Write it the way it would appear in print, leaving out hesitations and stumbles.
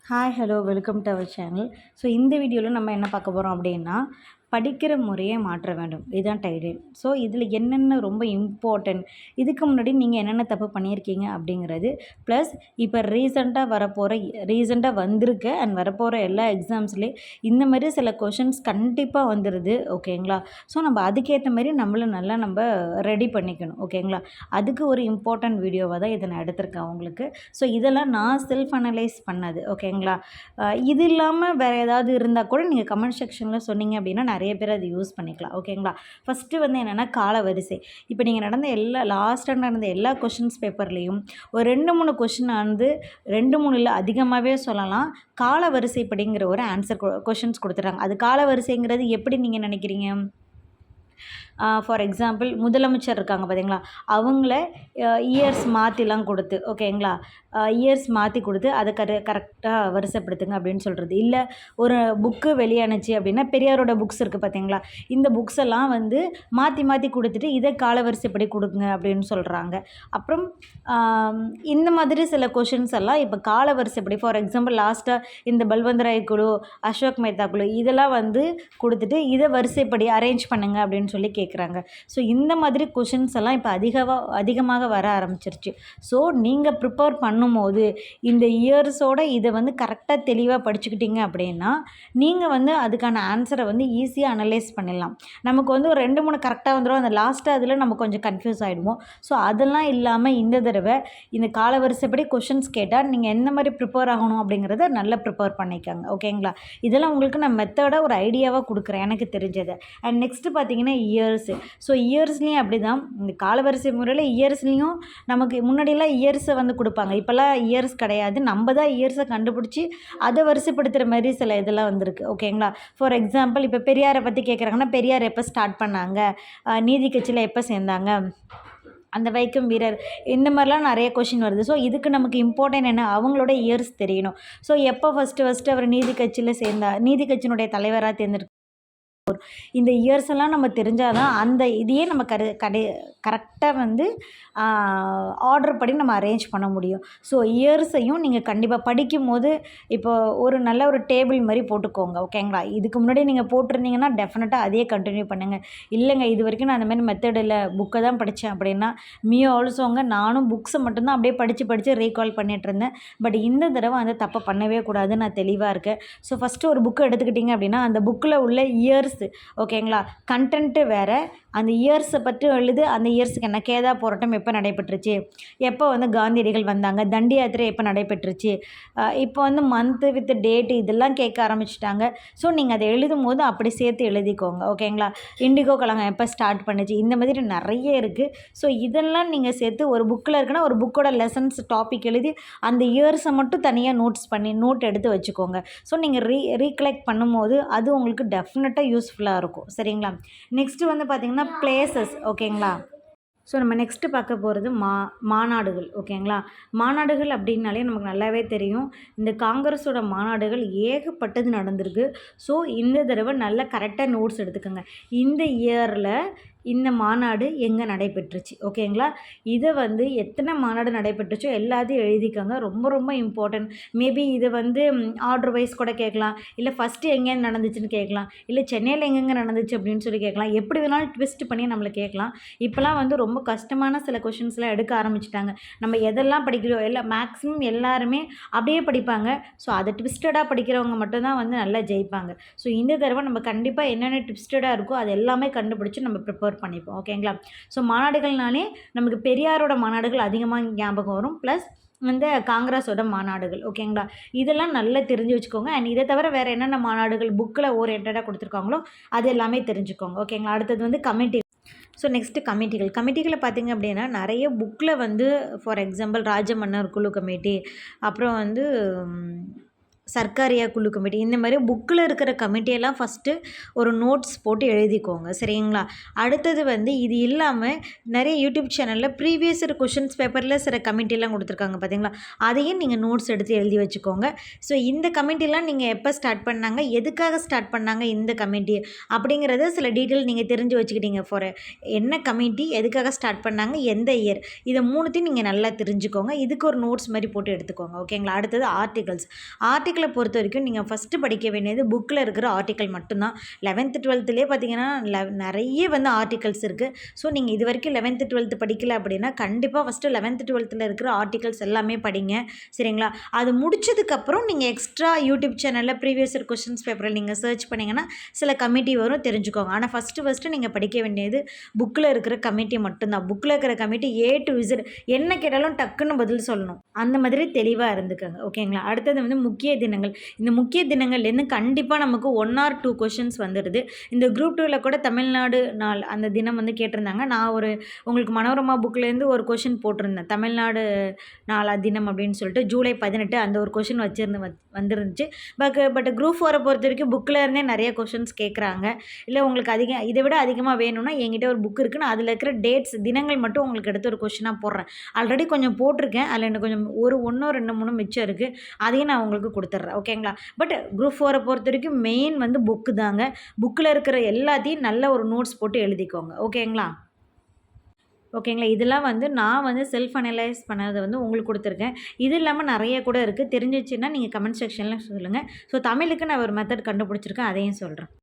Hi hello welcome to our channel. So இந்த வீடியோவில் நம்ம என்ன பார்க்க போகிறோம் அப்படின்னா, படிக்கிற முறையை மாற்ற வேண்டும், இதுதான் டைட்டில். ஸோ இதில் என்னென்ன ரொம்ப இம்பார்ட்டன்ட், இதுக்கு முன்னாடி நீங்கள் என்னென்ன தப்பு பண்ணியிருக்கீங்க அப்படிங்கிறது, ப்ளஸ் இப்போ ரீசெண்டாக வந்திருக்க அண்ட் வரப்போகிற எல்லா எக்ஸாம்ஸ்லேயும் இந்த மாதிரி சில கொஷின்ஸ் கண்டிப்பாக வந்துடுது. ஓகேங்களா? ஸோ நம்ம அதுக்கேற்ற மாதிரி நம்மளை நல்லா நம்ம ரெடி பண்ணிக்கணும். ஓகேங்களா? அதுக்கு ஒரு இம்பார்ட்டன்ட் வீடியோவாக தான் இதை நான் எடுத்திருக்கேன் உங்களுக்கு. ஸோ இதெல்லாம் நான் செல்ஃப் அனலைஸ் பண்ணது. ஓகேங்களா? இது இல்லாமல் வேறு ஏதாவது இருந்தால் கூட நீங்கள் கமெண்ட் செக்ஷனில் சொன்னீங்க அப்படின்னா நிறைய பேர் அது யூஸ் பண்ணிக்கலாம். ஓகேங்களா? ஃபஸ்ட்டு வந்து என்னென்னா காலவரிசை. இப்போ நீங்கள் லாஸ்ட்டாக நடந்த எல்லா கொஷின்ஸ் பேப்பர்லேயும் ஒரு 2-3 கொஷின் வந்து 2-3 இல்லை அதிகமாகவே சொல்லலாம், காலவரிசைப்படிங்கிற ஒரு ஆன்சர் கொஷின்ஸ் கொடுத்துட்றாங்க. அது காலவரிசைங்கிறது எப்படி நீங்கள் நினைக்கிறீங்க? ஃபார் எக்ஸாம்பிள் முதலமைச்சர் இருக்காங்க பார்த்தீங்களா, அவங்கள இயர்ஸ் மாற்றிலாம் கொடுத்து, ஓகேங்களா, இயர்ஸ் மாற்றி கொடுத்து அதை கரெக்டாக வரிசைப்படுத்துங்க அப்படின்னு சொல்கிறது. இல்லை ஒரு புக்கு வெளியானுச்சு அப்படின்னா பெரியாரோட புக்ஸ் இருக்குது பார்த்தீங்களா, இந்த புக்ஸ் எல்லாம் வந்து மாற்றி மாற்றி கொடுத்துட்டு இதை காலவரிசைப்படி கொடுங்க அப்படின்னு சொல்கிறாங்க. அப்புறம் இந்த மாதிரி சில கொஷின்ஸ் எல்லாம் இப்போ காலவரிசைப்படி, ஃபார் எக்ஸாம்பிள் லாஸ்ட்டாக இந்த பல்வந்தராய் குழு, அசோக் மேத்தா குழு இதெல்லாம் வந்து கொடுத்துட்டு இதை வரிசைப்படி அரேஞ்ச் பண்ணுங்க அப்படின்னு சொல்லி கேட்குறாங்க. ஸோ இந்த மாதிரி கொஷின்ஸ் எல்லாம் இப்போ அதிகமாக வர ஆரம்பிச்சிருச்சு. ஸோ நீங்கள் ப்ரிப்பேர் பண்ணும்போது இந்த இயர்ஸோட இதை வந்து கரெக்டாக தெளிவாக படிச்சுக்கிட்டீங்க அப்படின்னா நீங்கள் வந்து அதுக்கான ஆன்சரை வந்து ஈஸியாக அனலைஸ் பண்ணிடலாம். நமக்கு வந்து ஒரு 2-3 கரெக்டாக வந்துடும், அந்த லாஸ்ட்டாக அதில் நம்ம கொஞ்சம் கன்ஃபியூஸ் ஆகிடுவோம். ஸோ அதெல்லாம் இல்லாமல் இந்த தடவை இந்த காலவரிசைப்படி கொஷின்ஸ் கேட்டால் நீங்கள் எந்த மாதிரி ப்ரிப்பேர் ஆகணும் அப்படிங்கிறத நல்லா ப்ரிப்பேர் பண்ணிக்கோங்க. ஓகேங்களா? இதெல்லாம் உங்களுக்கு நான் மெத்தடாக ஒரு ஐடியாவாக கொடுக்குறேன் எனக்கு தெரிஞ்சதை. அண்ட் நெக்ஸ்ட்டு பார்த்தீங்கன்னா இயர்ஸு. ஸோ இயர்ஸ்லேயும் அப்படி தான், இந்த காலவரிசை முறையில் இயர்ஸ்லேயும் நமக்கு முன்னாடியெல்லாம் இயர்ஸை வந்து கொடுப்பாங்க, இப்போல்லாம் இயர்ஸ் கிடையாது, நம்ம தான் இயர்ஸை கண்டுபிடிச்சி அதை வரிசைப்படுத்துகிற மாதிரி சில இதெல்லாம் வந்திருக்கு. ஓகேங்களா? ஃபார் எக்ஸாம்பிள் இப்போ பெரியாரை பற்றி கேட்குறாங்கன்னா பெரியார் எப்போ ஸ்டார்ட் பண்ணாங்க, நீதி கட்சியில் எப்போ சேர்ந்தாங்க, அந்த வைக்கம் வீரர், இந்த மாதிரிலாம் நிறைய கொஷின் வருது. ஸோ இதுக்கு நமக்கு இம்பார்ட்டன்ட் என்ன, அவங்களோட இயர்ஸ் தெரியணும். ஸோ எப்போ ஃபஸ்ட்டு அவர் நீதி கட்சியில் நீதி கட்சியினுடைய தலைவராக தேர்ந்தெடுக்க, இந்த இயர்ஸ் எல்லாம் நம்ம தெரிஞ்சால் தான் அந்த இதையே நம்ம கரெக்டாக வந்து ஆர்டர் படி நம்ம அரேஞ்ச் பண்ண முடியும். ஸோ இயர்ஸையும் நீங்கள் கண்டிப்பாக படிக்கும்போது இப்போ ஒரு நல்ல ஒரு டேபிள் மாதிரி போட்டுக்கோங்க. ஓகேங்களா? இதுக்கு முன்னாடி நீங்கள் போட்டிருந்தீங்கன்னா டெஃபினட்டாக அதையே கண்டினியூ பண்ணுங்கள். இல்லைங்க இது வரைக்கும் நான் அந்த மாதிரி மெத்தட் இல்லை, புக்கை தான் படித்தேன் அப்படின்னா ஆல்சோங்க, நானும் புக்ஸை மட்டும்தான் அப்படியே படித்து ரீகால் பண்ணிகிட்டு இருந்தேன். பட் இந்த தடவை அந்த தப்பை பண்ணவே கூடாது, நான் தெளிவாக இருக்கேன். ஸோ ஃபஸ்ட்டு ஒரு புக்கை எடுத்துக்கிட்டிங்க அப்படின்னா அந்த புக்கில் உள்ள இயர்ஸ், ஓகேங்களா, கண்டென்ட்டு வேறு, அந்த இயர்ஸை பற்றி எழுது, அந்த இயர்ஸுக்கு என்ன, கேதா போராட்டம் எப்போ நடைபெற்றுச்சு, எப்போ வந்து காந்தியடிகள் வந்தாங்க, தண்டி யாத்திரை எப்போ நடைபெற்றுச்சு, இப்போ வந்து மந்த்து வித் டேட்டு இதெல்லாம் கேட்க ஆரம்பிச்சிட்டாங்க. ஸோ நீங்கள் அதை எழுதும் போது அப்படி சேர்த்து எழுதிக்கோங்க. ஓகேங்களா? இண்டிகோ கழகம் எப்போ ஸ்டார்ட் பண்ணுச்சு, இந்த மாதிரி நிறைய இருக்குது. ஸோ இதெல்லாம் நீங்கள் சேர்த்து ஒரு புக்கில் இருக்குன்னா ஒரு புக்கோட லெசன்ஸ் டாபிக் எழுதி அந்த இயர்ஸை மட்டும் தனியாக நோட் எடுத்து வச்சுக்கோங்க. ஸோ நீங்கள் ரீகலெக்ட் பண்ணும்போது அது உங்களுக்கு டெஃபினட்டாக யூஸ்ஃபுல்லாக இருக்கும். சரிங்களா? நெக்ஸ்ட்டு வந்து பார்த்திங்கன்னா பிளேசஸ். ஓகேங்களா? ஸோ நம்ம நெக்ஸ்ட்டு பார்க்க போகிறது மாநாடுகள். ஓகேங்களா? மாநாடுகள் அப்படின்னாலே நமக்கு நல்லாவே தெரியும், இந்த காங்கிரஸோட மாநாடுகள் ஏகப்பட்டது நடந்திருக்கு. ஸோ இந்த தடவை நல்லா கரெக்டாக நோட்ஸ் எடுத்துக்கோங்க. இந்த இயரில் இந்த மாநாடு எங்கே நடைபெற்றுச்சு, ஓகேங்களா, இதை வந்து எத்தனை மாநாடு நடைபெற்றுச்சோ எல்லாத்தையும் எழுதிக்கோங்க. ரொம்ப ரொம்ப இம்பார்ட்டன்ட். மேபி இதை வந்து ஆர்டர் வைஸ் கூட கேட்கலாம், இல்லை ஃபஸ்ட்டு எங்கே நடந்துச்சுன்னு கேட்கலாம், இல்லை சென்னையில் எங்கெங்கே நடந்துச்சு அப்படின்னு சொல்லி கேட்கலாம். எப்படி வேணாலும் ட்விஸ்ட் பண்ணி நம்மளை கேட்கலாம். இப்போலாம் வந்து ரொம்ப கஷ்டமான சில கொஷின்ஸ்லாம் எடுக்க ஆரம்பிச்சிட்டாங்க. நம்ம எதெல்லாம் படிக்கிறோம் மேக்ஸிமம் எல்லாருமே அப்படியே படிப்பாங்க. ஸோ அதை ட்விஸ்டடாக படிக்கிறவங்க மட்டும்தான் வந்து நல்லா ஜெயிப்பாங்க. ஸோ இந்த தடவை நம்ம கண்டிப்பாக என்னென்ன ட்விஸ்டடாக இருக்கோ அது எல்லாமே கண்டுபிடிச்சி நம்ம ப்ரிப்பேர் பண்ணிப்போம். ஓகேங்களா? ஸோ மாநாடுகள்னாலே நமக்கு பெரியாரோட மாநாடுகள் அதிகமாக ஞாபகம் வரும், ப்ளஸ் வந்து காங்கிரஸோட மாநாடுகள். ஓகேங்களா? இதெல்லாம் நல்லா தெரிஞ்சு வச்சுக்கோங்க. அண்ட் இதை தவிர வேறு என்னென்ன மாநாடுகள் புக்கில் ஓரியன்டாக கொடுத்துருக்காங்களோ அது எல்லாமே தெரிஞ்சுக்கோங்க. ஓகேங்களா? அடுத்தது வந்து கமிட்டி. ஸோ நெக்ஸ்ட்டு கமிட்டிகளை பார்த்திங்க அப்படின்னா நிறைய புக்கில் வந்து ஃபார் எக்ஸாம்பிள் ராஜமன்னர் குழு கமிட்டி, அப்புறம் வந்து சர்க்காரியா குழு கமிட்டி, இந்த மாதிரி புக்கில் இருக்கிற கமிட்டியெல்லாம் ஃபஸ்ட்டு ஒரு நோட்ஸ் போட்டு எழுதிக்கோங்க. சரிங்களா? அடுத்தது வந்து இது இல்லாமல் நிறைய யூடியூப் சேனலில் ப்ரீவியஸ் கொஷின்ஸ் பேப்பரில் சில கமிட்டிலாம் கொடுத்துருக்காங்க பார்த்தீங்களா, அதையும் நீங்கள் நோட்ஸ் எடுத்து எழுதி வச்சுக்கோங்க. ஸோ இந்த கமிட்டிலாம் நீங்கள் எப்போ ஸ்டார்ட் பண்ணாங்க, எதுக்காக ஸ்டார்ட் பண்ணாங்க இந்த கமிட்டி அப்படிங்கிறத சில டீட்டெயில் நீங்கள் தெரிஞ்சு வச்சுக்கிட்டீங்க. என்ன கமிட்டி, எதுக்காக ஸ்டார்ட் பண்ணாங்க, எந்த இயர், இதை மூணுத்தையும் நீங்கள் நல்லா தெரிஞ்சுக்கோங்க. இதுக்கு ஒரு நோட்ஸ் மாதிரி போட்டு எடுத்துக்கோங்க. ஓகேங்களா? அடுத்தது ஆர்டிகல்ஸ் ஆர்டிக்கிளை பொறுத்த வரைக்கும் நீங்கள் ஃபஸ்ட்டு படிக்க வேண்டியது புக்கில் இருக்கிற ஆர்டிக்கல் மட்டும்தான். 11th 12த்லேயே பார்த்தீங்கன்னா நிறைய வந்து ஆர்டிகல்ஸ் இருக்குது. ஸோ நீங்கள் இது வரைக்கும் 11th 12th படிக்கல அப்படின்னா கண்டிப்பாக ஃபஸ்ட்டு 11th 12த்தில் இருக்கிற ஆர்டிகல்ஸ் எல்லாமே படிங்க. சரிங்களா? அது முடிச்சதுக்கப்புறம் நீங்கள் எக்ஸ்ட்ரா யூடியூப் சேனலில் ப்ரீவியஸ் இயர் கொஸ்டின்ஸ் பேப்பரில் நீங்கள் சர்ச் பண்ணிங்கன்னா சில கமிட்டி வரும், தெரிஞ்சுக்கோங்க. ஆனால் ஃபஸ்ட்டு நீங்கள் படிக்க வேண்டியது புக்கில் இருக்கிற கமிட்டி மட்டும்தான். புக்கில் இருக்கிற கமிட்டி A to Z என்ன கேட்டாலும் டக்குன்னு பதில் சொல்லணும். அந்த மாதிரி தெளிவாக இருந்துக்கோங்க. ஓகேங்களா? அடுத்தது வந்து முக்கிய தினங்கள். இந்த முக்கிய தினங்கள்லேருந்து கண்டிப்பாக நமக்கு 1 or 2 கொஷின்ஸ் வந்துடுது. இந்த குரூப் 2வில் கூட தமிழ்நாடு நாள் அந்த தினம் வந்து கேட்டிருந்தாங்க. நான் உங்களுக்கு மனோரமா புக்லேருந்து ஒரு கொஷின் போட்டிருந்தேன். தமிழ்நாடு நாளா தினம் அப்படின்னு சொல்லிட்டு ஜூலை 18 அந்த ஒரு கொஷின் வந்துருந்துச்சு. பட் குரூப் 4 பொறுத்த வரைக்கும் புக்கில் இருந்தே நிறைய கொஷின்ஸ் கேட்குறாங்க. இல்லை உங்களுக்கு இதை விட அதிகமாக வேணும்னா என்கிட்ட ஒரு புக் இருக்குன்னு அதில் இருக்கிற டேட்ஸ் தினங்கள் மட்டும் உங்களுக்கு எடுத்து ஒரு கொஷினாக போடுறேன். ஆல்ரெடி கொஞ்சம் போட்டிருக்கேன். அதில் எனக்கு கொஞ்சம் 1 2 3 மிச்சம் இருக்குது. அதையும் நான் உங்களுக்கு கொடுத்துட்றேன். ஓகேங்களா? பட் குரூப் 4 பொறுத்த வரைக்கும் மெயின் வந்து புக்கு தாங்க. புக்கில் இருக்கிற எல்லாத்தையும் நல்ல ஒரு நோட்ஸ் போட்டு எழுதிக்கோங்க. ஓகேங்களா? இதெல்லாம் வந்து நான் வந்து செல்ஃப் அனலைஸ் பண்ணதை வந்து உங்களுக்கு கொடுத்துருக்கேன். இது இல்லாமல் நிறைய கூட இருக்குது. தெரிஞ்சிச்சுன்னா நீங்கள் கமெண்ட் செக்ஷனில் சொல்லுங்கள். ஸோ தமிழுக்கு நான் ஒரு மெத்தட் கண்டுபிடிச்சிருக்கேன், அதையும் சொல்கிறேன்.